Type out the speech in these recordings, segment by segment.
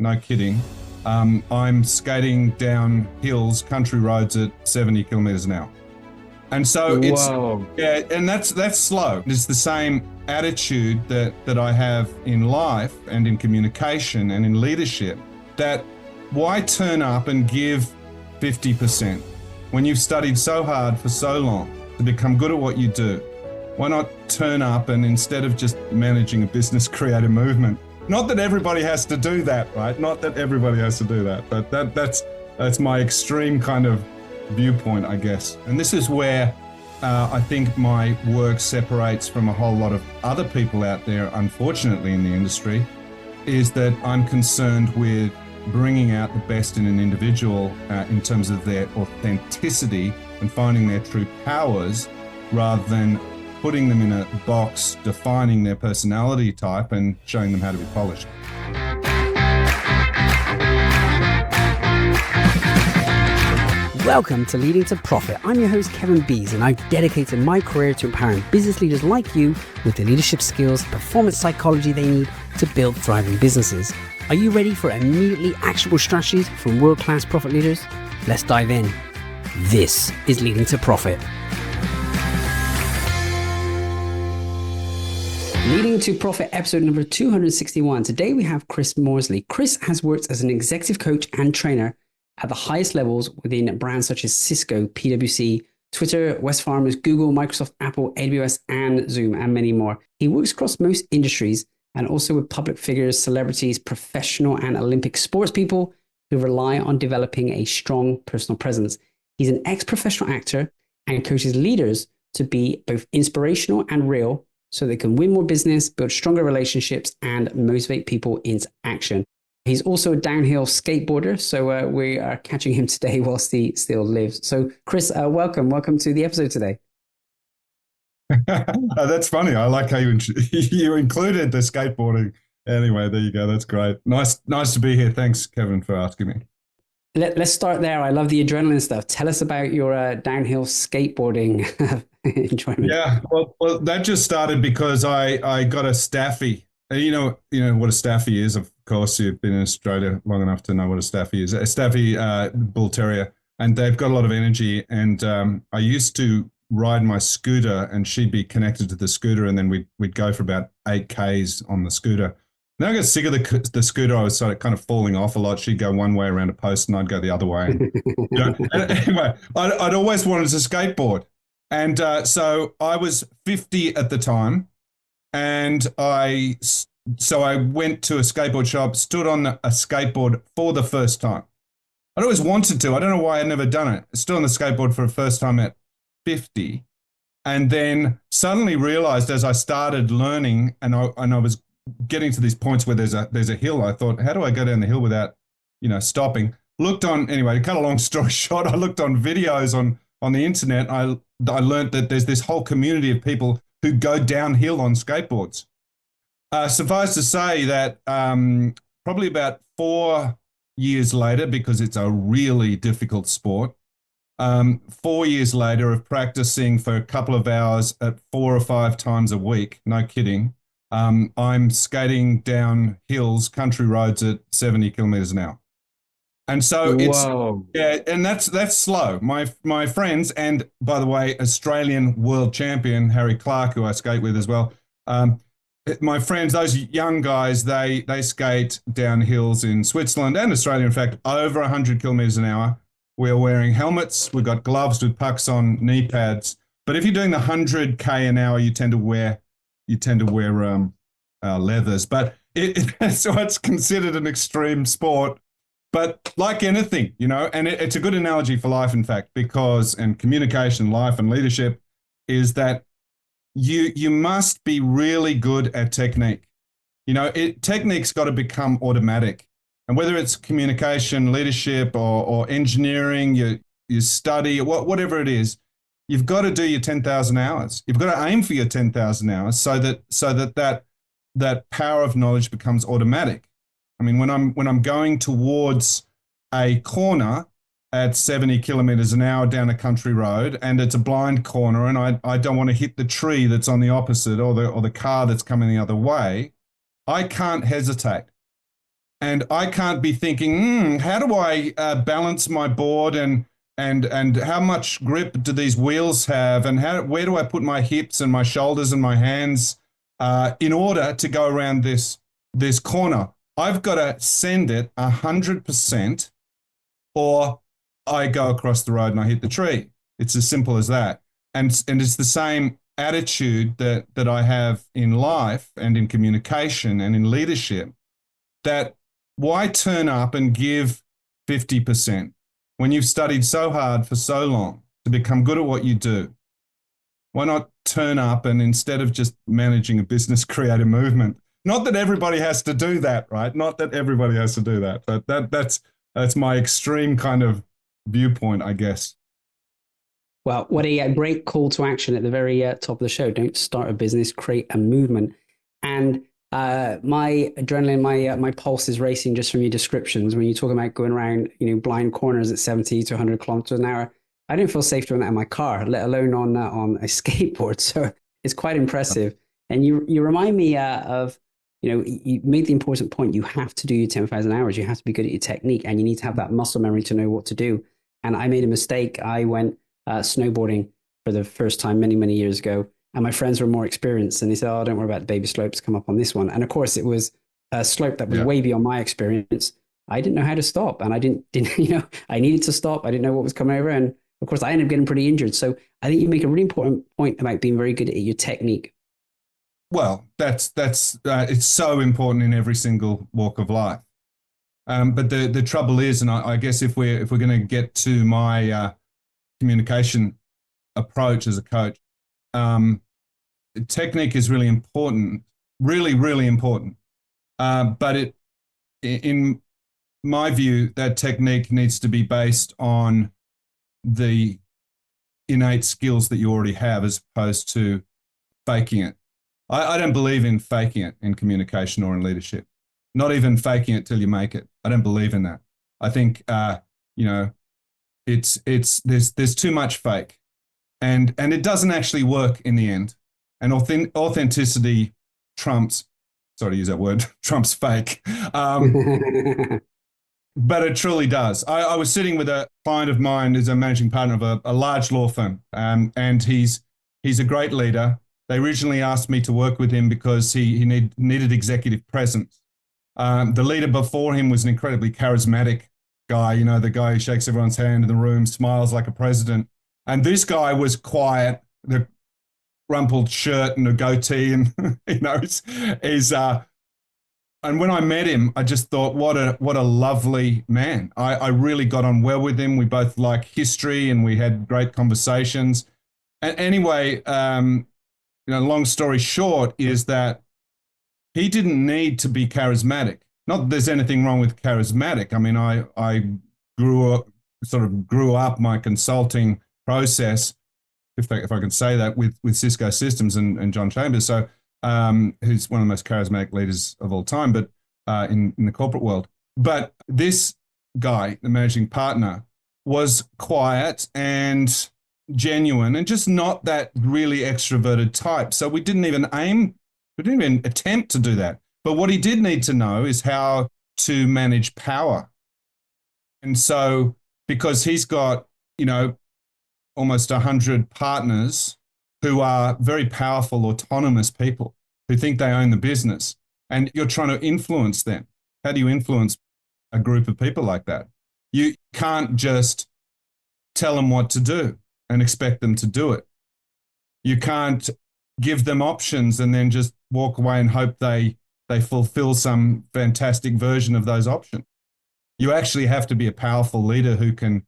no kidding. I'm skating down hills, country roads at 70 kilometers an hour. And so Whoa. yeah, and that's slow. It's the same attitude that I have in life and in communication and in leadership, that why turn up and give 50% when you've studied so hard for so long to become good at what you do? Why not turn up and, instead of just managing a business, create a movement? Not that everybody has to do that, right? Not that everybody has to do that, but that's my extreme kind of viewpoint, I guess. And this is where I think my work separates from a whole lot of other people out there, unfortunately, in the industry, is that I'm concerned with bringing out the best in an individual in terms of their authenticity and finding their true powers, rather than putting them in a box, defining their personality type and showing them how to be polished. Welcome to Leading to Profit. I'm your host, Kevin Bees, and I've dedicated my career to empowering business leaders like you with the leadership skills, performance psychology they need to build thriving businesses. Are you ready for immediately actionable strategies from world-class profit leaders? Let's dive in. This is Leading to Profit. Leading to Profit, episode number 261. Today we have Chris Morsley. Chris has worked as an executive coach and trainer at the highest levels within brands such as Cisco, PwC, Twitter, Wesfarmers, Google, Microsoft, Apple, AWS, and Zoom, and many more. He works across most industries and also with public figures, celebrities, professional and Olympic sports people who rely on developing a strong personal presence. He's an ex-professional actor and coaches leaders to be both inspirational and real, so they can win more business, build stronger relationships, and motivate people into action. He's also a downhill skateboarder, so we are catching him today whilst he still lives. So Chris, welcome to the episode today. That's funny. I like how you included the skateboarding. Anyway, there you go. That's great. Nice to be here. Thanks, Kevin, for asking me. Let's start there. I love the adrenaline stuff. Tell us about your downhill skateboarding enjoyment. Yeah, well, that just started because I got a staffy. You know what a staffy is, of course. You've been in Australia long enough to know what a staffy is. A staffy bull terrier, and they've got a lot of energy. And I used to ride my scooter, and she'd be connected to the scooter, and then we'd go for about 8 Ks on the scooter. Then I got sick of the scooter. I was sort of kind of falling off a lot. She'd go one way around a post, and I'd go the other way. And anyway, I'd always wanted to skateboard. And so I was 50 at the time, and I went to a skateboard shop, stood on a skateboard for the first time. I'd always wanted to. I don't know why I'd never done it. I stood on the skateboard for the first time at 50, and then suddenly realized as I started learning, and I was getting to these points where there's a hill, I thought, how do I go down the hill without, stopping? Anyway, to cut a long story short, I looked on videos on the internet. I learned that there's this whole community of people who go downhill on skateboards. Suffice to say that probably about 4 years later, because it's a really difficult sport, 4 years later of practicing for a couple of hours at 4 or 5 times a week, no kidding, I'm skating down hills, country roads at 70 kilometers an hour. And so and that's slow. My friends, and by the way, Australian world champion Harry Clark, who I skate with as well. My friends, those young guys, they skate down hills in Switzerland and Australia, in fact, over 100 kilometers an hour. We're wearing helmets. We've got gloves with pucks on, knee pads. But if you're doing the 100K an hour, you tend to wear leathers. But so it's considered an extreme sport. But like anything, and it's a good analogy for life, in fact, and communication, life and leadership is that you must be really good at technique. Technique's got to become automatic. And whether it's communication, leadership, or engineering, you study, whatever it is, you've got to do your 10,000 hours. You've got to aim for your 10,000 hours so that power of knowledge becomes automatic. I mean, when I'm going towards a corner at 70 kilometers an hour down a country road, and it's a blind corner, and I don't want to hit the tree that's on the opposite or the car that's coming the other way, I can't hesitate. And I can't be thinking, how do I balance my board, and how much grip do these wheels have, and where do I put my hips and my shoulders and my hands in order to go around this corner? I've got to send it 100%, or I go across the road and I hit the tree. It's as simple as that. And it's the same attitude that I have in life and in communication and in leadership, that why turn up and give 50% when you've studied so hard for so long to become good at what you do? Why not turn up and, instead of just managing a business, create a movement? Not that everybody has to do that, right? Not that everybody has to do that, but that's my extreme kind of viewpoint, I guess. Well, what a great call to action at the very top of the show. Don't start a business, create a movement. And my adrenaline, my pulse is racing just from your descriptions. When you talk about going around, blind corners at 70 to 100 kilometers an hour, I don't feel safe doing that in my car, let alone on a skateboard. So it's quite impressive. And you remind me of, you made the important point. You have to do your 10,000 hours. You have to be good at your technique, and you need to have that muscle memory to know what to do. And I made a mistake. I went snowboarding for the first time many, many years ago. And my friends were more experienced, and they said, "Oh, don't worry about the baby slopes, come up on this one." And of course, it was a slope that was way beyond my experience. I didn't know how to stop, and I didn't, I needed to stop. I didn't know what was coming over. And of course, I ended up getting pretty injured. So I think you make a really important point about being very good at your technique. Well, that's it's so important in every single walk of life. But the trouble is, and I guess if we're going to get to my communication approach as a coach, technique is really important, really, really important. But in my view, that technique needs to be based on the innate skills that you already have, as opposed to faking it. I don't believe in faking it in communication or in leadership. Not even faking it till you make it. I don't believe in that. I think there's too much fake, and it doesn't actually work in the end. And authenticity trumps, sorry to use that word, trumps fake. But it truly does. I was sitting with a client of mine who's a managing partner of a large law firm, and he's a great leader. They originally asked me to work with him because he needed executive presence. The leader before him was an incredibly charismatic guy, the guy who shakes everyone's hand in the room, smiles like a president. And this guy was quiet, the rumpled shirt and a goatee, and and when I met him, I just thought, what a lovely man. I really got on well with him. We both like history, and we had great conversations. And anyway, long story short is that he didn't need to be charismatic. Not that there's anything wrong with charismatic. I mean, I grew up my consulting process, if I can say that, with Cisco Systems and John Chambers. So who's one of the most charismatic leaders of all time, but in the corporate world. But this guy, the managing partner, was quiet and genuine and just not that really extroverted type. So we didn't even attempt to do that. But what he did need to know is how to manage power. And so, because he's got, almost 100 partners who are very powerful, autonomous people who think they own the business, and you're trying to influence them. How do you influence a group of people like that? You can't just tell them what to do and expect them to do it. You can't give them options and then just walk away and hope they fulfill some fantastic version of those options. You actually have to be a powerful leader who can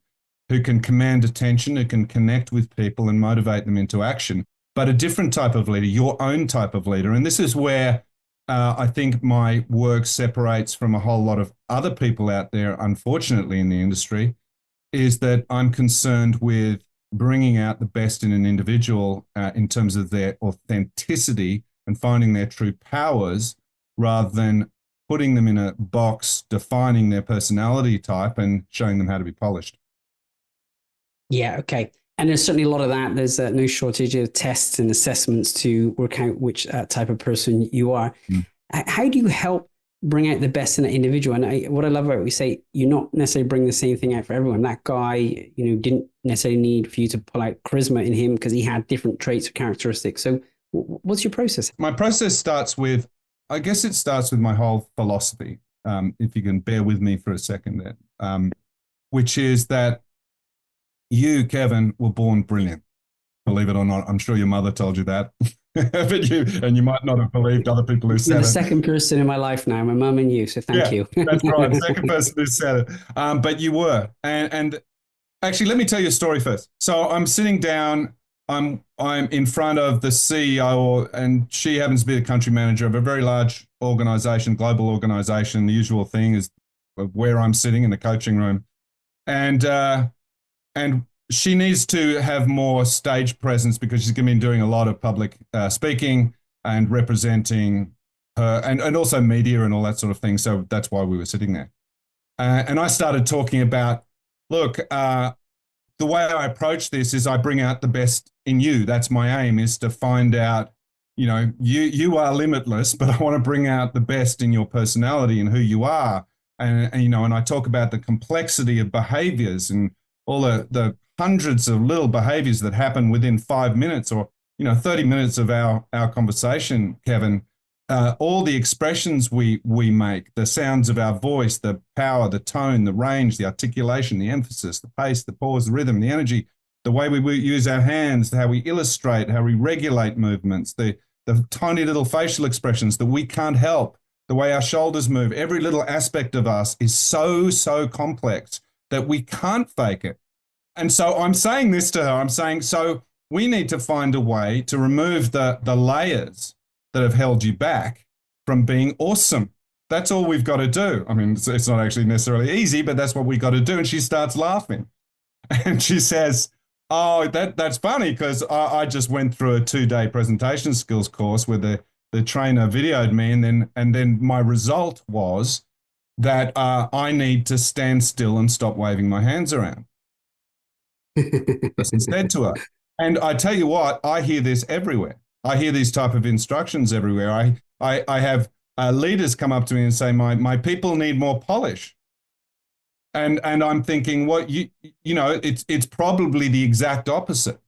command attention, who can connect with people and motivate them into action. But a different type of leader, your own type of leader. And this is where I think my work separates from a whole lot of other people out there, unfortunately, in the industry, is that I'm concerned with bringing out the best in an individual in terms of their authenticity and finding their true powers, rather than putting them in a box, defining their personality type and showing them how to be polished. Yeah, okay. And there's certainly a lot of that. There's no shortage of tests and assessments to work out which type of person you are. How do you help bring out the best in an individual. And what I love about it, we say you're not necessarily bringing the same thing out for everyone. That guy, didn't necessarily need for you to pull out charisma in him because he had different traits or characteristics. So what's your process? My process starts with, I guess it starts with my whole philosophy, if you can bear with me for a second there, which is that you, Kevin, were born brilliant. Believe it or not, I'm sure your mother told you that. But you might not have believed other people who said it. You're the second person in my life now, my mum and you, so thank you. That's right, second person who said it. But you were. And actually, let me tell you a story first. So I'm sitting down, I'm in front of the CEO, and she happens to be the country manager of a very large organization, global organization. The usual thing is where I'm sitting in the coaching room. And she needs to have more stage presence because she's going to be doing a lot of public speaking and representing her, and also media and all that sort of thing. So that's why we were sitting there. And I started talking about, look, the way I approach this is I bring out the best in you. That's my aim, is to find out, you are limitless, but I want to bring out the best in your personality and who you are. And I talk about the complexity of behaviors and all the hundreds of little behaviors that happen within 5 minutes or 30 minutes of our conversation, Kevin. All the expressions we make, the sounds of our voice, the power, the tone, the range, the articulation, the emphasis, the pace, the pause, the rhythm, the energy, the way we use our hands, how we illustrate, how we regulate movements, the tiny little facial expressions that we can't help, the way our shoulders move. Every little aspect of us is so complex that we can't fake it. And so I'm saying this to her. I'm saying, so we need to find a way to remove the layers that have held you back from being awesome. That's all we've got to do. I mean, it's not actually necessarily easy, but that's what we got to do. And she starts laughing. And she says, oh, that's funny because I just went through a 2-day presentation skills course where the trainer videoed me. And then my result was that I need to stand still and stop waving my hands around. Person said to her. And I tell you what, I hear this everywhere. I hear these type of instructions everywhere. I have leaders come up to me and say, my people need more polish. And I'm thinking, what it's probably the exact opposite.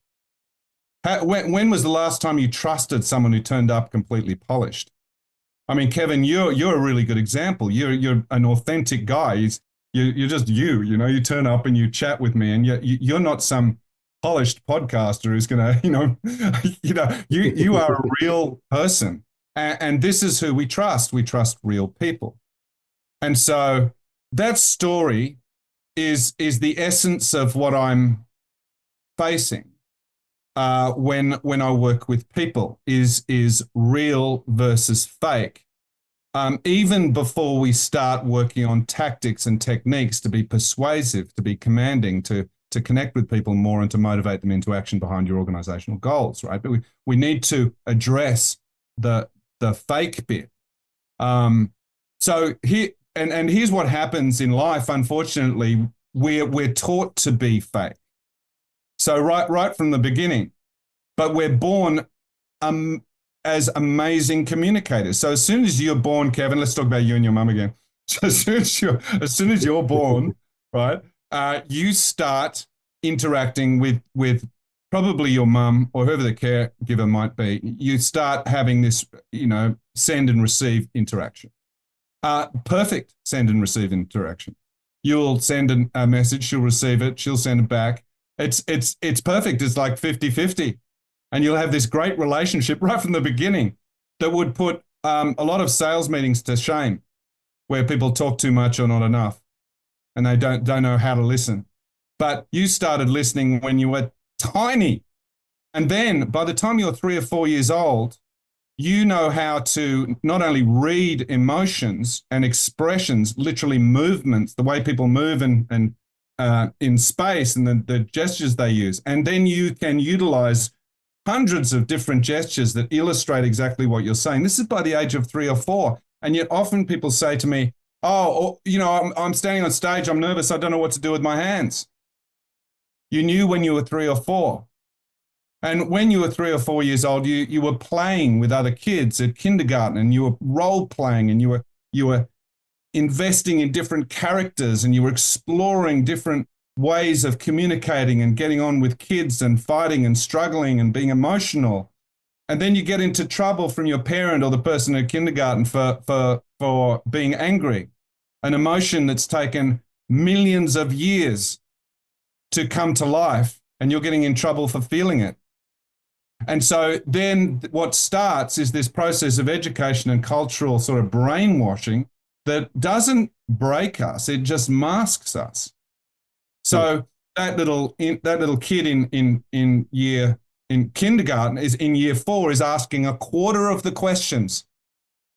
When was the last time you trusted someone who turned up completely polished? I mean, Kevin, you're a really good example. You're an authentic guy. You're just you turn up and you chat with me, and you're not some polished podcaster who's going to, you are a real person. And this is who we trust. We trust real people. And so that story is the essence of what I'm facing when I work with people is real versus fake. Even before we start working on tactics and techniques to be persuasive, to be commanding, to connect with people more and to motivate them into action behind your organizational goals, right? But we need to address the fake bit. So here, and here's what happens in life. Unfortunately, we're taught to be fake. So right from the beginning, but we're born as amazing communicators. So as soon as you're born, Kevin, let's talk about you and your mum again. So as soon as you're born, right, you start interacting with probably your mum or whoever the caregiver might be. You start having this, send and receive interaction. Perfect send and receive interaction. You'll send a message, she'll receive it, she'll send it back. It's perfect. It's like 50-50. And you'll have this great relationship right from the beginning that would put a lot of sales meetings to shame, where people talk too much or not enough, and they don't know how to listen. But you started listening when you were tiny. And then by the time you're 3 or 4 years old, you know how to not only read emotions and expressions, literally movements, the way people move and in space and the gestures they use. And then you can utilize hundreds of different gestures that illustrate exactly what you're saying. This is by the age of 3 or 4. And yet often people say to me, I'm standing on stage, I'm nervous, I don't know what to do with my hands. You knew when you were 3 or 4. And when you were 3 or 4 years old, you were playing with other kids at kindergarten, and you were role playing, and you were you were investing in different characters, and you were exploring different ways of communicating and getting on with kids and fighting and struggling and being emotional. And then you get into trouble from your parent or the person at kindergarten for being angry, an emotion that's taken millions of years to come to life, and you're getting in trouble for feeling it. And so then what starts is this process of education and cultural sort of brainwashing that doesn't break us, it just masks us. So that little kid in kindergarten is in year 4 is asking a quarter of the questions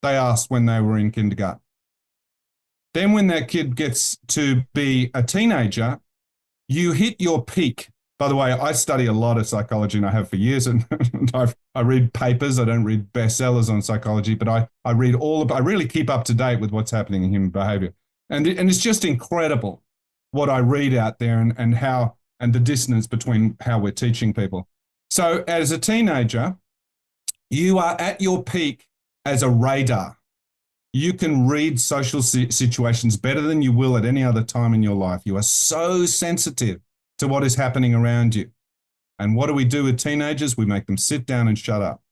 they asked when they were in kindergarten. Then when that kid gets to be a teenager, you hit your peak. By the way, I study a lot of psychology, and I have for years, and I read papers. I don't read bestsellers on psychology, but I read I really keep up to date with what's happening in human behavior. And it's just incredible what I read out there and the dissonance between how we're teaching people. So as a teenager, you are at your peak as a radar. You can read social situations better than you will at any other time in your life. You are so sensitive to what is happening around you. And what do we do with teenagers? We make them sit down and shut up.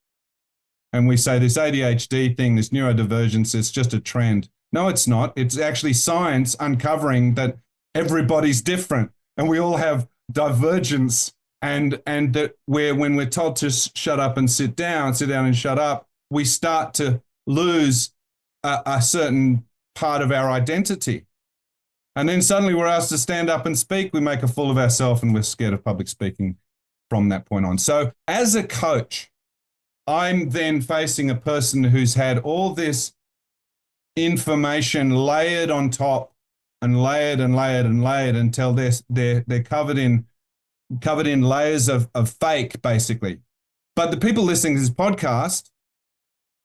And we say this ADHD thing, this neurodivergence, it's just a trend. No, it's not. It's actually science uncovering that everybody's different and we all have divergence, and that when we're told to shut up and sit down and shut up, we start to lose a certain part of our identity. And then suddenly we're asked to stand up and speak. We make a fool of ourselves, and we're scared of public speaking from that point on. So as a coach, I'm then facing a person who's had all this information layered on top and layered and layered and layered until they're covered in layers of fake, basically. But the people listening to this podcast,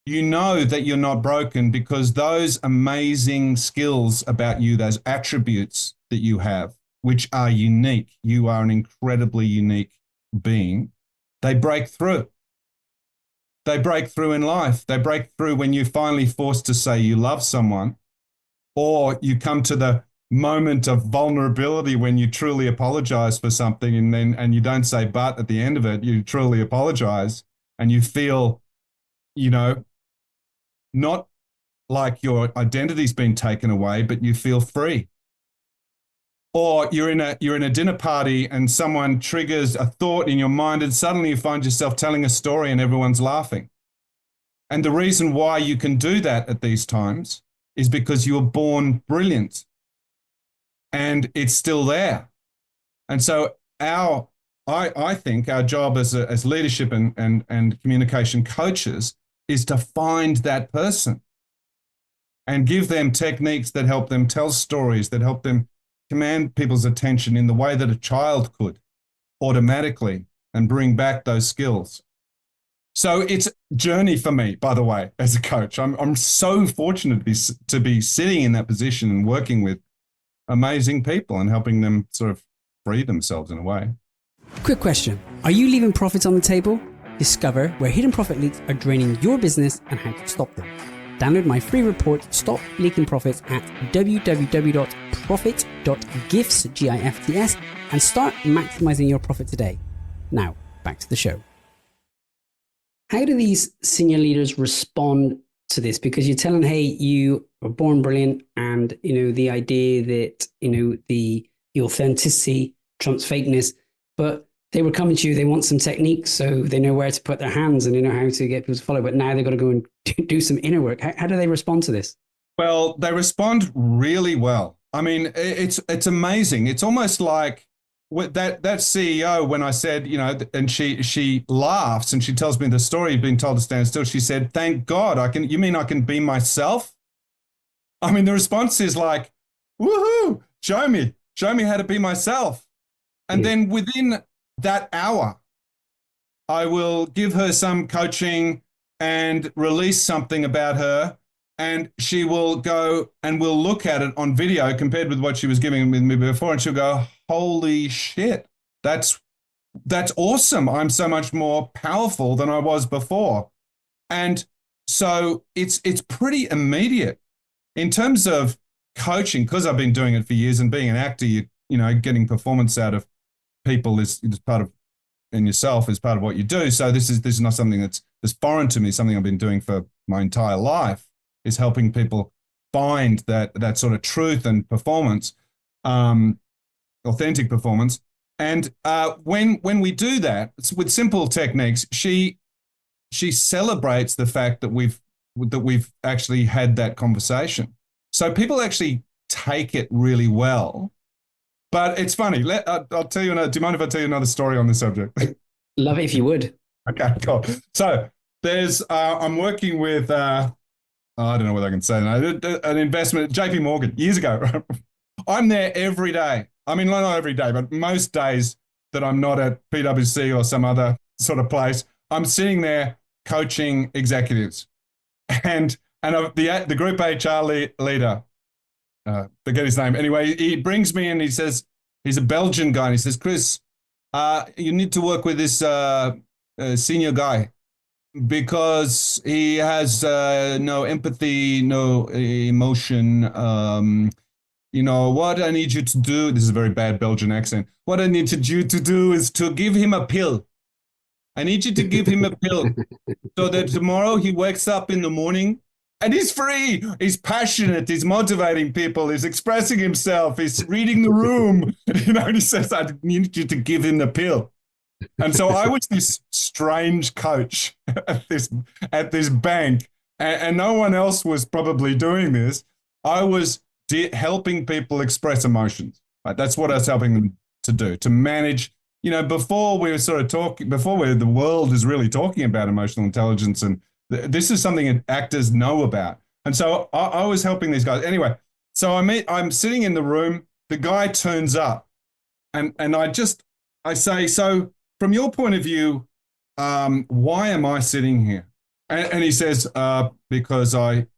you know that you're not broken, because those amazing skills about you, those attributes that you have, which are unique, you are an incredibly unique being, they break through. They break through in life. They break through when you're finally forced to say you love someone, or you come to the moment of vulnerability when you truly apologize for something, and you don't say but at the end of it, you truly apologize, and you feel, not like your identity's been taken away, but you feel free. Or you're in a dinner party and someone triggers a thought in your mind, and suddenly you find yourself telling a story and everyone's laughing. And the reason why you can do that at these times is because you were born brilliant, and it's still there. And so I think our job as leadership and communication coaches is to find that person and give them techniques that help them tell stories, that help them command people's attention in the way that a child could automatically, and bring back those skills. So it's a journey for me, by the way, as a coach. I'm so fortunate to be sitting in that position and working with amazing people and helping them sort of free themselves in a way. Quick question. Are you leaving profits on the table? Discover where hidden profit leaks are draining your business and how to stop them. Download my free report, Stop Leaking Profits, at www.profit.gifts, GIFTS, and start maximizing your profit today. Now, back to the show. How do these senior leaders respond to this? Because you're telling, hey, you were born brilliant, and the idea that the authenticity trumps fakeness, but they were coming to you, they want some techniques, so they know where to put their hands and they know how to get people to follow, but now they've got to go and do some inner work. How do they respond to this? Well, they respond really well. I mean, it's amazing. It's almost like that CEO, when I said, and she laughs and she tells me the story, being told to stand still. She said, "Thank God, you mean I can be myself?" I mean, the response is like, "Woohoo, show me how to be myself." And then within that hour, I will give her some coaching and release something about her, and she will go and we'll look at it on video compared with what she was giving with me before, and she'll go, "Holy shit, that's awesome. I'm so much more powerful than I was before." And so it's pretty immediate. in terms of coaching, because I've been doing it for years and being an actor, getting performance out of people is part of, and yourself is part of what you do. So this is not something that's foreign to me. Something I've been doing for my entire life is helping people find that sort of truth and performance, authentic performance. And when we do that with simple techniques, she celebrates the fact that we've actually had that conversation. So people actually take it really well. But it's funny. I'll tell you. Do you mind if I tell you another story on this subject? Love it if you would. Okay, cool. So there's I'm working with I don't know whether I can say that, an investment, JP Morgan, years ago. I'm there every day. I mean, not every day, but most days that I'm not at PwC or some other sort of place, I'm sitting there coaching executives. And the group HR leader, forget his name. Anyway, he brings me in. He says, he's a Belgian guy. And he says, Chris, you need to work with this senior guy because he has no empathy, no emotion. What I need you to do, this is a very bad Belgian accent. What I need you to do is to give him a pill. I need you to give him a pill so that tomorrow he wakes up in the morning and he's free. He's passionate. He's motivating people. He's expressing himself. He's reading the room. And he says, I need you to give him the pill. And so I was this strange coach at this bank, and no one else was probably doing this. I was helping people express emotions. Right? That's what I was helping them to do, to manage. Before we were sort of talking, the world is really talking about emotional intelligence, and this is something that actors know about. And so I was helping these guys. Anyway, so I'm sitting in the room. The guy turns up, and I say, so from your point of view, why am I sitting here? And he says, because I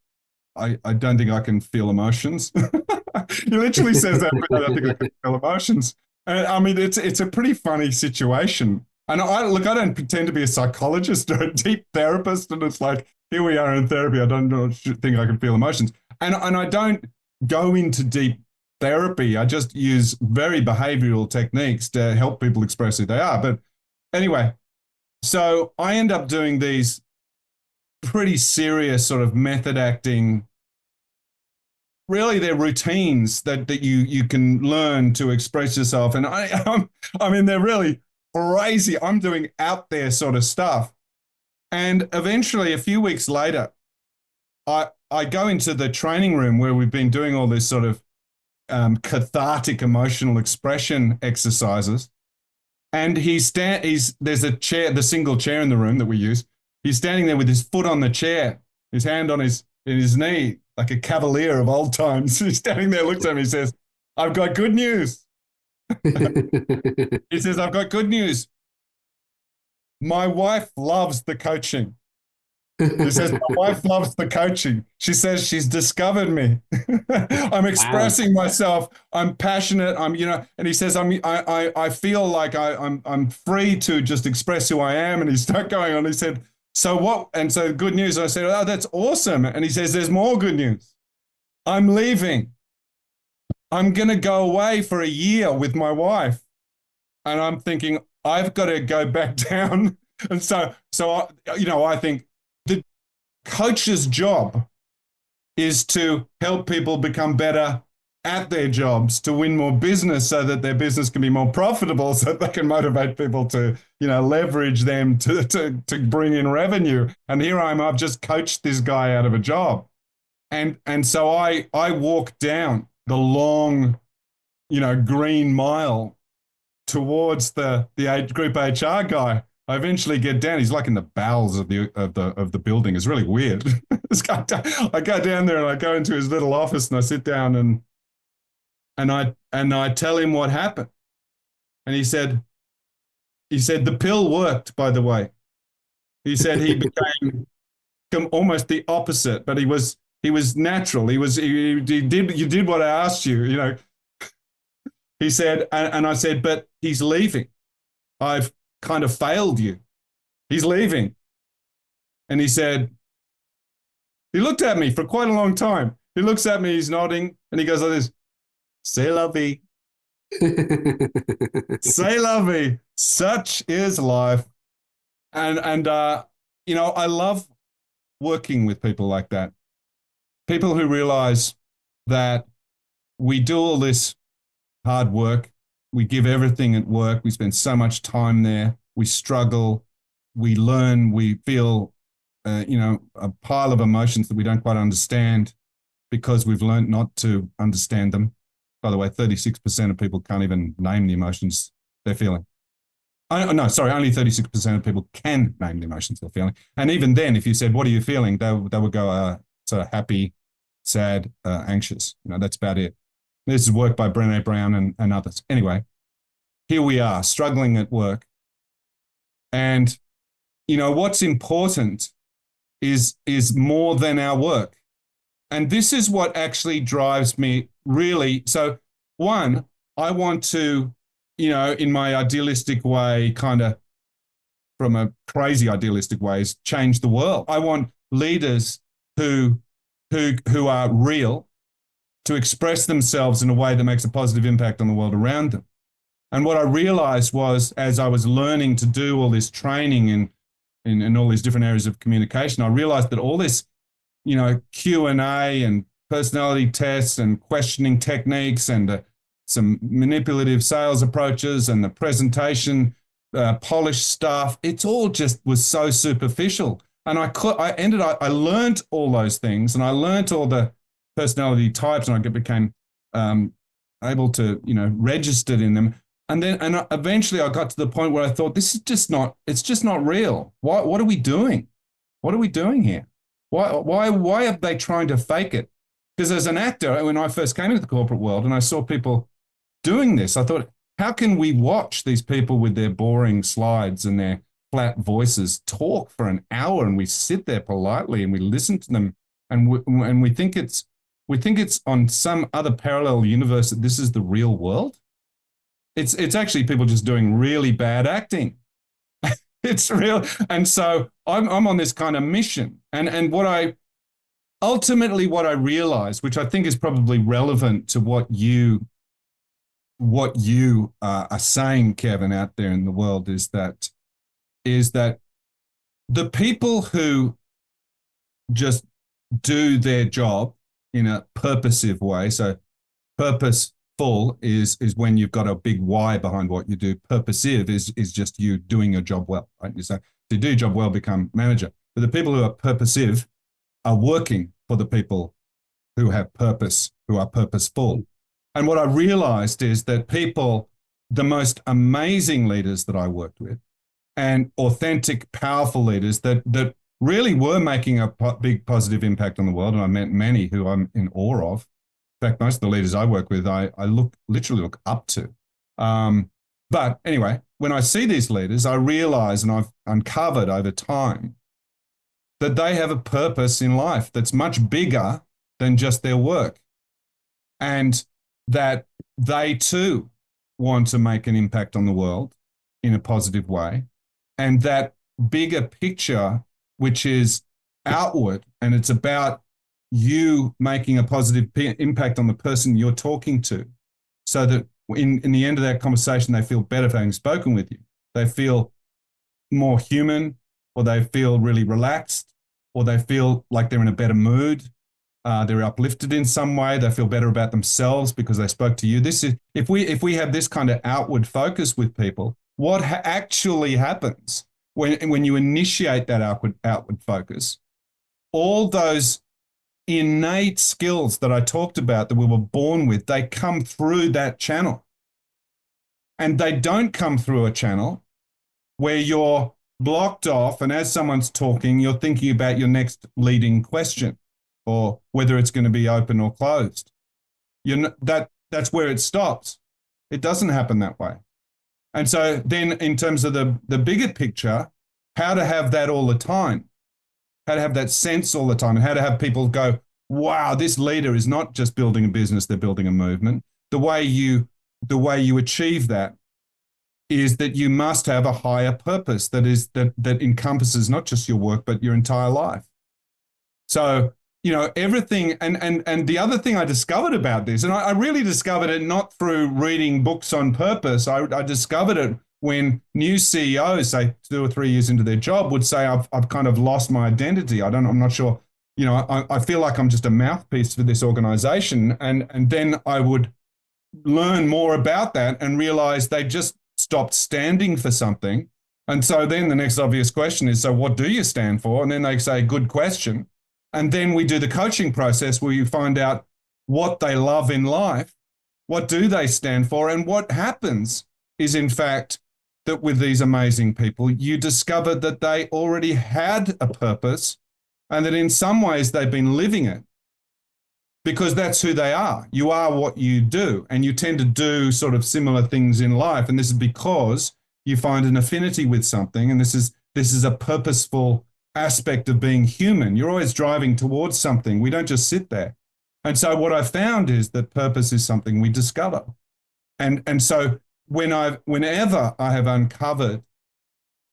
don't think I can feel emotions. He literally says that, but I don't think I can feel emotions. And I mean, it's a pretty funny situation. And I don't pretend to be a psychologist or a deep therapist. And it's like, here we are in therapy. I don't think I can feel emotions. And I don't go into deep therapy. I just use very behavioral techniques to help people express who they are. But anyway, so I end up doing these pretty serious sort of method acting. Really, they're routines that you can learn to express yourself. And I mean, they're really crazy. I'm doing out there sort of stuff. And eventually, a few weeks later, I go into the training room where we've been doing all this sort of cathartic emotional expression exercises. And there's a chair, the single chair in the room that we use. He's standing there with his foot on the chair, his hand on his knee, like a cavalier of old times. He's standing there, looks at me, he says, I've got good news. He says, I've got good news. My wife loves the coaching. He says, my wife loves the coaching. She says she's discovered me. I'm expressing myself. I'm passionate. And he says, I feel like I'm free to just express who I am. And he started going on. He said, so what? And so good news. I said, oh, that's awesome. And he says, there's more good news. I'm leaving. I'm going to go away for a year with my wife. And I'm thinking, I've got to go back down. And so I think the coach's job is to help people become better at their jobs, to win more business so that their business can be more profitable, so that they can motivate people to, leverage them to bring in revenue. And here I've just coached this guy out of a job. And so I walk down the long, green mile towards the group HR guy. I eventually get down. He's like in the bowels of the building. It's really weird. I go down there and I go into his little office and I sit down and I tell him what happened. And he said the pill worked, by the way. He said he became almost the opposite, but he was natural. You did what I asked you, He said, and I said, but he's leaving. I've kind of failed you. He's leaving. And he said, he looked at me for quite a long time. He looks at me, he's nodding, and he goes like this, "C'est la vie. C'est la vie. Such is life." And I love working with people like that. People who realize that we do all this hard work. We give everything at work. We spend so much time there. We struggle. We learn. We feel, a pile of emotions that we don't quite understand because we've learned not to understand them. By the way, 36% of people can't even name the emotions they're feeling. No, sorry, only 36% of people can name the emotions they're feeling. And even then, if you said, "What are you feeling?" they would go, sort of happy, sad, anxious. That's about it. This is work by Brené Brown and others. Anyway, here we are struggling at work. And, what's important is more than our work. And this is what actually drives me really. So one, I want to, in my idealistic way, kind of from a crazy idealistic ways, change the world. I want leaders who are real to express themselves in a way that makes a positive impact on the world around them. And what I realized was, as I was learning to do all this training in all these different areas of communication, I realized that all this, Q&A and personality tests and questioning techniques and some manipulative sales approaches and the presentation, polished stuff, it's all just was so superficial. And I learned all those things, and I learned all the personality types, and I became able to, registered in them. And eventually I got to the point where I thought, it's just not real. What are we doing? What are we doing here? Why are they trying to fake it? Because as an actor, when I first came into the corporate world and I saw people doing this, I thought, how can we watch these people with their boring slides and their flat voices talk for an hour, and we sit there politely and we listen to them, and we think it's on some other parallel universe that this is the real world? It's actually people just doing really bad acting. It's real. And so I'm on this kind of mission. And what I realized, which I think is probably relevant to what you are saying, Kevin, out there in the world, is that the people who just do their job in a purposive way. So purposeful is when you've got a big why behind what you do. Purposive is just you doing your job well, right? So to do your job well, become manager. But the people who are purposive are working for the people who have purpose, who are purposeful. And what I realized is that the most amazing leaders that I worked with, and authentic, powerful leaders that really were making a big positive impact on the world, and I met many who I'm in awe of. In fact, most of the leaders I work with, I literally look up to. But anyway, when I see these leaders, I realize, and I've uncovered over time, that they have a purpose in life that's much bigger than just their work, and that they too want to make an impact on the world in a positive way. And that bigger picture, which is outward, and it's about you making a positive impact on the person you're talking to, so that in the end of that conversation, they feel better for having spoken with you. They feel more human, or they feel really relaxed, or they feel like they're in a better mood. They're uplifted in some way. They feel better about themselves because they spoke to you. This is if we have this kind of outward focus with people, what actually happens when you initiate that outward focus, all those innate skills that I talked about that we were born with, they come through that channel. And they don't come through a channel where you're blocked off, and as someone's talking, you're thinking about your next leading question, or whether it's going to be open or closed. That's where it stops. It doesn't happen that way. And so then in terms of the bigger picture, how to have that all the time, how to have that sense all the time, and how to have people go, wow, this leader is not just building a business, they're building a movement. The way you achieve that is that you must have a higher purpose that encompasses not just your work, but your entire life. So everything. And the other thing I discovered about this, and I really discovered it not through reading books on purpose. I discovered it when new CEOs, say 2 or 3 years into their job, would say, I've kind of lost my identity. I'm not sure, I feel like I'm just a mouthpiece for this organization. And then I would learn more about that and realize they just stopped standing for something. And so then the next obvious question is, so what do you stand for? And then they say, good question. And then we do the coaching process where you find out what they love in life, what do they stand for, and what happens is, in fact, that with these amazing people, you discover that they already had a purpose and that in some ways they've been living it because that's who they are. You are what you do, and you tend to do sort of similar things in life. And this is because you find an affinity with something, and this is a purposeful aspect of being human. You're always driving towards something. We don't just sit there. And so what I found is that purpose is something we discover. And so whenever I have uncovered,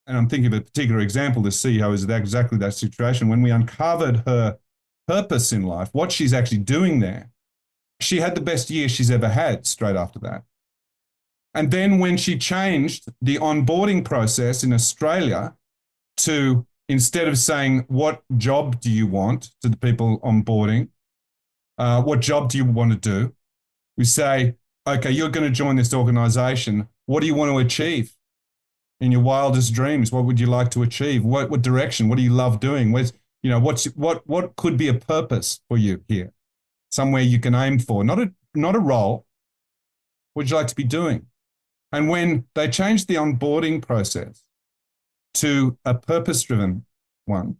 and I'm thinking of a particular example, the CEO is exactly that situation. When we uncovered her purpose in life, what she's actually doing there, she had the best year she's ever had straight after that. And then when she changed the onboarding process in Australia to, instead of saying, what job do you want to the people onboarding, what job do you want to do? We say, okay, you're going to join this organization. What do you want to achieve in your wildest dreams? What would you like to achieve? What direction? What do you love doing? What could be a purpose for you here? Somewhere you can aim for, not a role. What would you like to be doing? And when they changed the onboarding process to a purpose-driven one,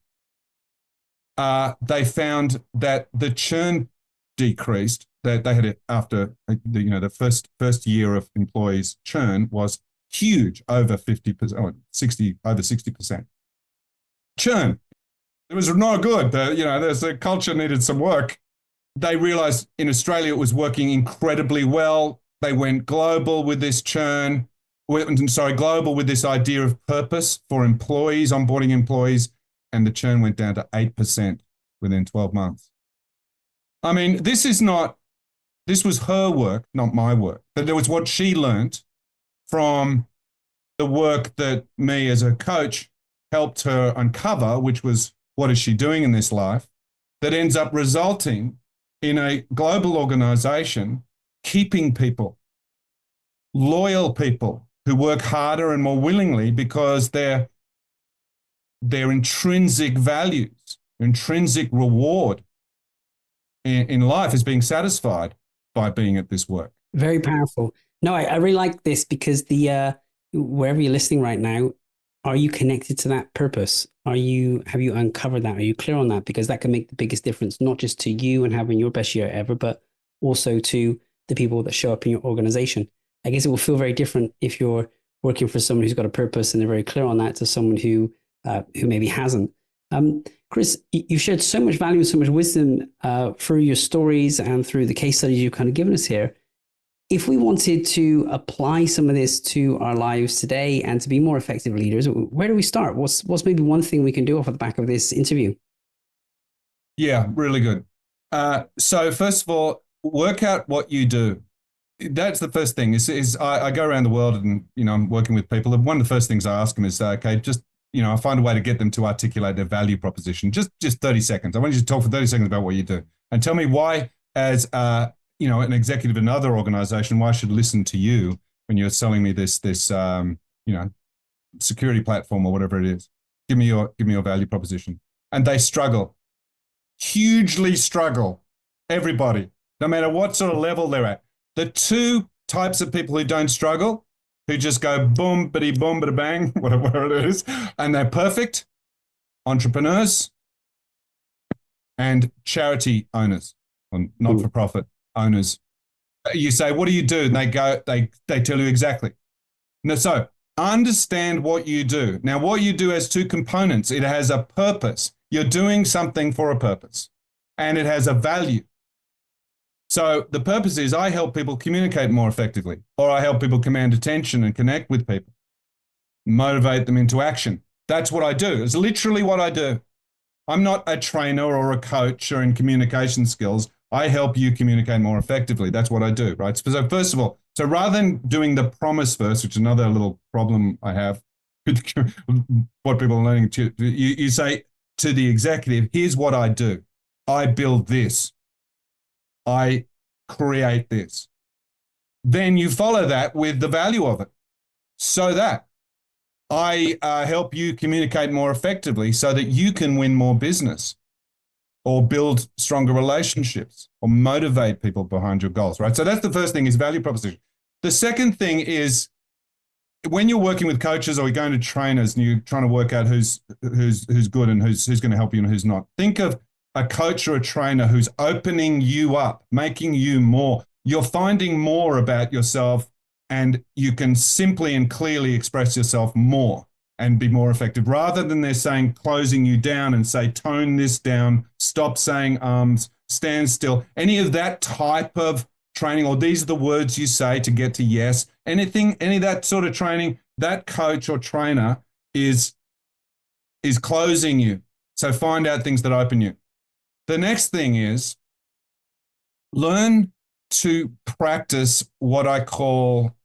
they found that the churn decreased. That they had it after the first year of employees churn was huge, over 50%, over 60%. Churn. It was not good. The culture needed some work. They realized in Australia it was working incredibly well. They went global with this churn. Global with this idea of purpose for employees, onboarding employees, and the churn went down to 8% within 12 months. I mean, this was her work, not my work. But it was what she learned from the work that me as a coach helped her uncover, which was, what is she doing in this life, that ends up resulting in a global organization keeping people, loyal people who work harder and more willingly because their intrinsic values, intrinsic reward in life is being satisfied by being at this work. Very powerful. No, I really like this because wherever you're listening right now, are you connected to that purpose? Have you uncovered that? Are you clear on that? Because that can make the biggest difference, not just to you and having your best year ever, but also to the people that show up in your organization. I guess it will feel very different if you're working for someone who's got a purpose and they're very clear on that to someone who maybe hasn't. Chris, you've shared so much value and so much wisdom through your stories and through the case studies you've kind of given us here. If we wanted to apply some of this to our lives today and to be more effective leaders, where do we start? What's maybe one thing we can do off of the back of this interview? Yeah, really good. So first of all, work out what you do. That's the first thing. I go around the world and I'm working with people. And one of the first things I ask them is, okay, just I find a way to get them to articulate their value proposition. Just 30 seconds. I want you to talk for 30 seconds about what you do and tell me why, as an executive in another organization, why I should listen to you when you're selling me this security platform or whatever it is. Give me your value proposition. And they struggle, hugely struggle. Everybody, no matter what sort of level they're at. The two types of people who don't struggle, who just go boom, bitty, boom, bada bang, whatever it is, and they're perfect, entrepreneurs and charity owners, or not-for-profit owners. You say, what do you do? And they tell you exactly. Now, so understand what you do. Now, what you do has two components. It has a purpose. You're doing something for a purpose, and it has a value. So the purpose is I help people communicate more effectively, or I help people command attention and connect with people, motivate them into action. That's what I do. It's literally what I do. I'm not a trainer or a coach or in communication skills. I help you communicate more effectively. That's what I do, right? So first of all, so rather than doing the promise first, which is another little problem I have with what people are learning to, you say to the executive, here's what I do. I build this. I create this. Then you follow that with the value of it. So that I help you communicate more effectively so that you can win more business or build stronger relationships or motivate people behind your goals, right? So that's the first thing is value proposition. The second thing is when you're working with coaches or you're going to trainers and you're trying to work out who's good and who's going to help you and who's not, think of a coach or a trainer who's opening you up, making you more. You're finding more about yourself and you can simply and clearly express yourself more and be more effective rather than they're saying closing you down and say, tone this down, stop saying stand still. Any of that type of training, or these are the words you say to get to yes, any of that sort of training, that coach or trainer is closing you. So find out things that open you. The next thing is learn to practice what I call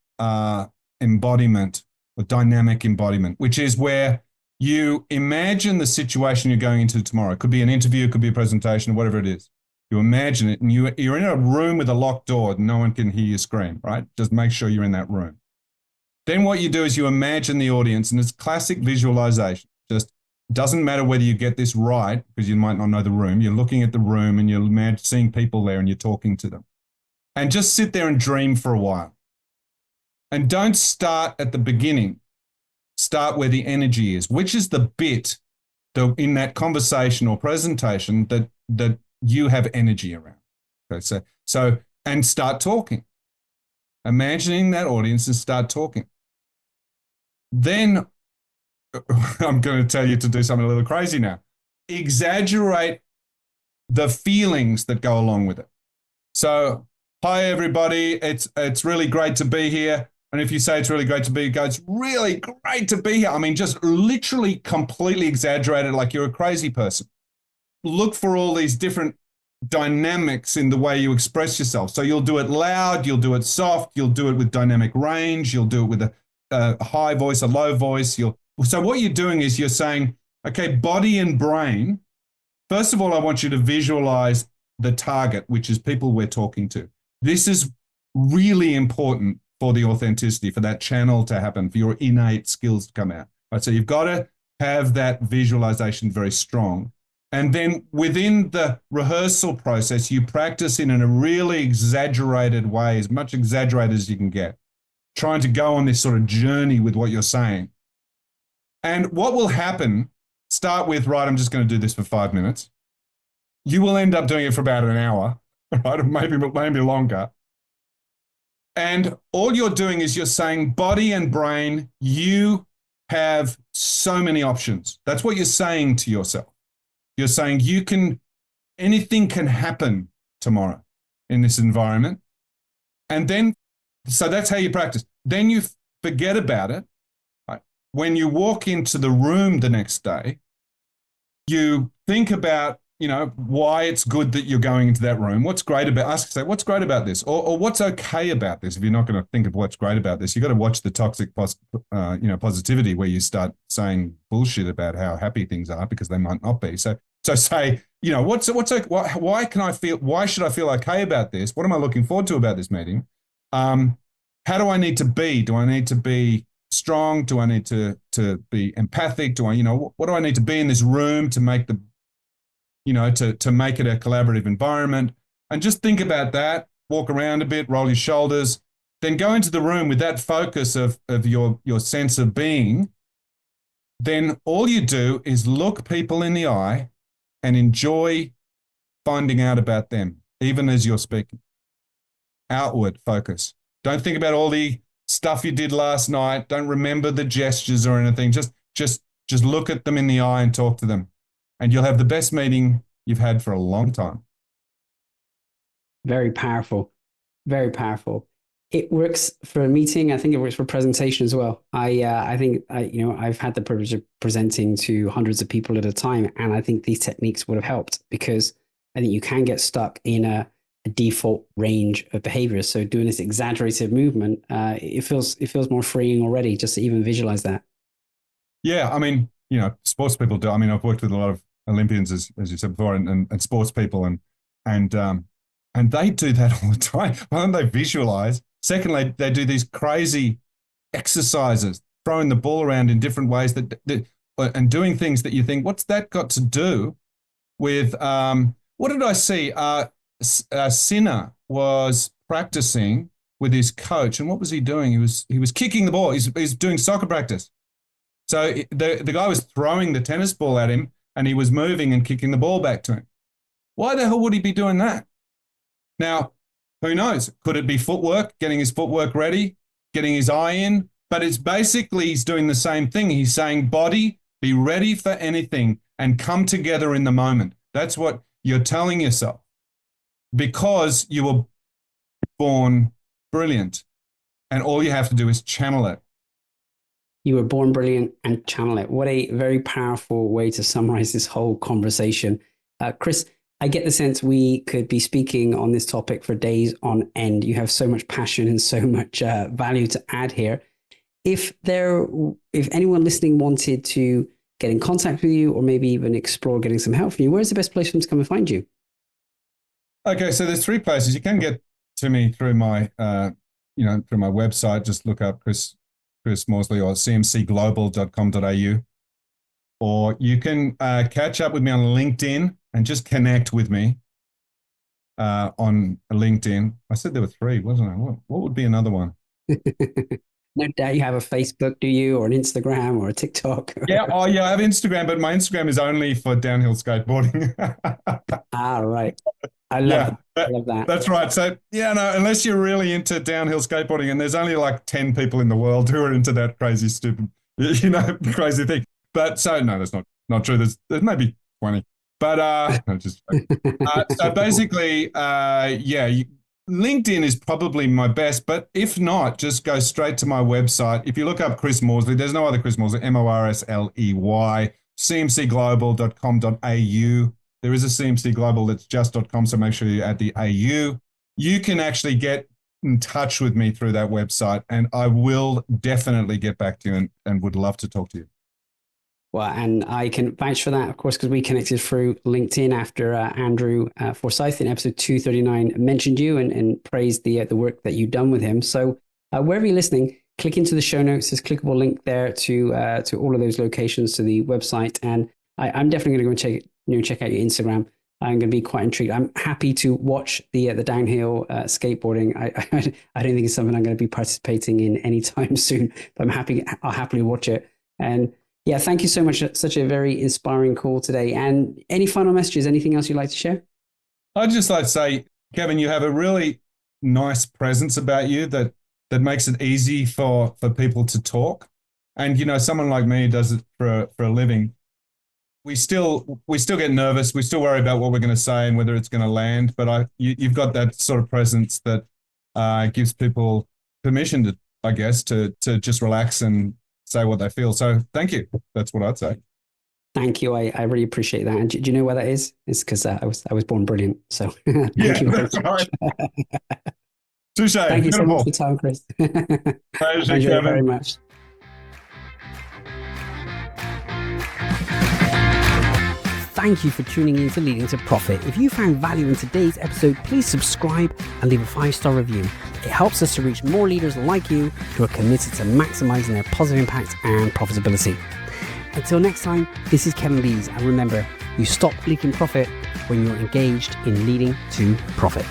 embodiment or dynamic embodiment, which is where you imagine the situation you're going into tomorrow. It could be an interview, it could be a presentation, whatever it is. You imagine it and you're in a room with a locked door and no one can hear you scream, right? Just make sure you're in that room. Then what you do is you imagine the audience, and it's classic visualization. Just doesn't matter whether you get this right because you might not know the room. You're looking at the room and you're seeing people there and you're talking to them. And just sit there and dream for a while. And don't start at the beginning. Start where the energy is, which is the bit in that conversation or presentation that you have energy around. Okay, so and start talking. Imagining that audience and start talking. Then I'm going to tell you to do something a little crazy now. Exaggerate the feelings that go along with it. So, hi everybody, it's really great to be here. And if you say it's really great to be here, go, it's really great to be here. I mean, just literally completely exaggerate it like you're a crazy person. Look for all these different dynamics in the way you express yourself. So you'll do it loud, you'll do it soft, you'll do it with dynamic range, you'll do it with a high voice, a low voice. So what you're doing is you're saying, okay, body and brain. First of all, I want you to visualize the target, which is people we're talking to. This is really important for the authenticity, for that channel to happen, for your innate skills to come out. Right? So you've got to have that visualization very strong. And then within the rehearsal process, you practice in a really exaggerated way, as much exaggerated as you can get, trying to go on this sort of journey with what you're saying. And what will happen, start with, right, I'm just going to do this for 5 minutes. You will end up doing it for about an hour, right? Or maybe longer. And all you're doing is you're saying, body and brain, you have so many options. That's what you're saying to yourself. You're saying anything can happen tomorrow in this environment. And then, so that's how you practice. Then you forget about it. Right? When you walk into the room the next day, you think about, why it's good that you're going into that room. What's great about, what's great about this? Or what's okay about this? If you're not going to think of what's great about this, you've got to watch the toxic positivity where you start saying bullshit about how happy things are because they might not be. So say, what's okay? Why should I feel okay about this? What am I looking forward to about this meeting? How do I need to be? Do I need to be strong? Do I need to be empathic? What do I need to be in this room to make to make it a collaborative environment? And just think about that, walk around a bit, roll your shoulders, then go into the room with that focus of your sense of being. Then all you do is look people in the eye and enjoy finding out about them, even as you're speaking. Outward focus. Don't think about all the stuff you did last night. Don't remember the gestures or anything. Just look at them in the eye and talk to them. And you'll have the best meeting you've had for a long time. Very powerful. Very powerful. It works for a meeting. I think it works for presentation as well. I think I've had the privilege of presenting to hundreds of people at a time, and I think these techniques would have helped because I think you can get stuck in a default range of behaviors. So doing this exaggerated movement, it feels more freeing already just to even visualize that. Yeah, I mean, sports people do. I mean, I've worked with a lot of Olympians, as you said before, and sports people, and they do that all the time. One, they visualize. Secondly, they do these crazy exercises, throwing the ball around in different ways and doing things that you think, what's that got to do with? What did I see? Sinner was practicing with his coach, and what was he doing? He was kicking the ball. He's doing soccer practice. So the guy was throwing the tennis ball at him, and he was moving and kicking the ball back to him. Why the hell would he be doing that? Now, who knows? Could it be footwork, getting his footwork ready, getting his eye in? But it's basically he's doing the same thing. He's saying, body, be ready for anything and come together in the moment. That's what you're telling yourself because you were born brilliant, and all you have to do is channel it. You were born brilliant and channel it. What a very powerful way to summarize this whole conversation. Chris, I get the sense we could be speaking on this topic for days on end. You have so much passion and so much value to add here. If anyone listening wanted to get in contact with you or maybe even explore getting some help from you, where's the best place for them to come and find you? Okay, so there's 3 places. You can get to me through my, through my website. Just look up Chris Morsley or cmcglobal.com.au. Or you can catch up with me on LinkedIn and just connect with me on LinkedIn. I said there were 3, wasn't I? What would be another one? No doubt you have a Facebook, do you? Or an Instagram or a TikTok? Yeah, I have Instagram, but my Instagram is only for downhill skateboarding. Right. I love that. That's right. So, unless you're really into downhill skateboarding, and there's only like 10 people in the world who are into that crazy, stupid, crazy thing. But so, no, that's not true. There's maybe 20. But so basically, LinkedIn is probably my best. But if not, just go straight to my website. If you look up Chris Morsley, there's no other Chris Morsley, Morsley, cmcglobal.com.au. There is a CMC Global that's just.com, so make sure you add the AU. You can actually get in touch with me through that website, and I will definitely get back to you and would love to talk to you. Well, and I can vouch for that, of course, because we connected through LinkedIn after Andrew Forsyth in episode 239 mentioned you and praised the work that you've done with him. So wherever you're listening, click into the show notes. There's a clickable link there to all of those locations, to the website. And I'm definitely going to go and check out your Instagram. I'm going to be quite intrigued. I'm happy to watch the downhill skateboarding. I don't think it's something I'm going to be participating in anytime soon, but I'll happily watch it. And yeah, thank you so much. Such a very inspiring call today. And any final messages, anything else you'd like to share? I'd just like to say, Kevin, you have a really nice presence about you that makes it easy for people to talk. And, someone like me does it for a living. We still get nervous. We still worry about what we're going to say and whether it's going to land. But you've got that sort of presence that gives people permission to, I guess, to just relax and say what they feel. So thank you. That's what I'd say. Thank you. I really appreciate that. And do you know why that is? It's because I was born brilliant. So thank you very much. Touche. Thank you so much for the time, Chris. Pleasure, Enjoy Kevin. very much. Thank you for tuning in to Leading to Profit. If you found value in today's episode, please subscribe and leave a 5-star review. It helps us to reach more leaders like you who are committed to maximizing their positive impact and profitability. Until next time, this is Kevin Lees, and remember, you stop leaking profit when you're engaged in leading to profit.